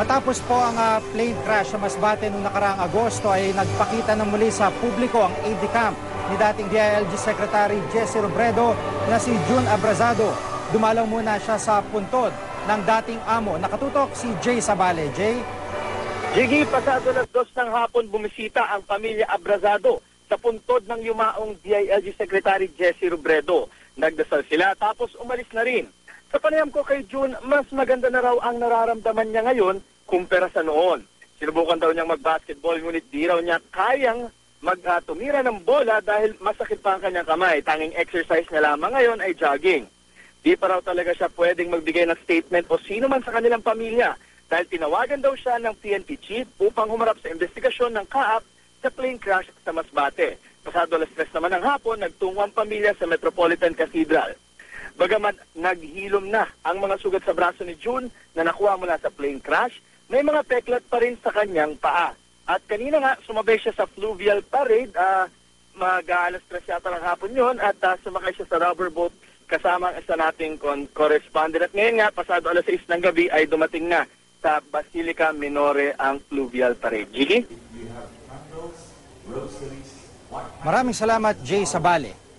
Matapos po ang plane crash sa Masbate noong nakaraang Agosto ay nagpakita ng muli sa publiko ang aide camp ni dating DILG Secretary Jesse Robredo na si June Abrazado. Dumalaw muna siya sa puntod ng dating amo. Nakatutok si Jay Sabale. Jay? Jiggy, pasado las 2 ng hapon bumisita ang pamilya Abrazado sa puntod ng yumaong DILG Secretary Jesse Robredo. Nagdasal sila tapos umalis na rin. Sa panayam ko kay June, mas maganda na raw ang nararamdaman niya ngayon kumpara sa noon. Sinubukan daw niyang mag-basketball ngunit di raw niya kayang tumira ng bola dahil masakit pa ang kanyang kamay. Tanging exercise niya lamang ngayon ay jogging. Di pa raw talaga siya pwedeng magbigay ng statement o sino man sa kanilang pamilya dahil tinawagan daw siya ng PNP chief upang humarap sa investigasyon ng kaap sa plane crash sa Masbate. Pasado alas 3 naman ng hapon, nagtungo ang pamilya sa Metropolitan Cathedral. Bagaman naghilom na ang mga sugat sa braso ni June na nakuha mula sa plane crash, may mga peklat pa rin sa kanyang paa. At kanina nga, sumabay siya sa fluvial parade, mag-alas 3 yata ng hapon yun, at sumakay siya sa rubber boat kasama ang isa nating correspondent. At ngayon nga, pasado alas 6 ng gabi ay dumating na sa Basilica Minore ang fluvial parade. Gigi? Maraming salamat, Jay Sabale.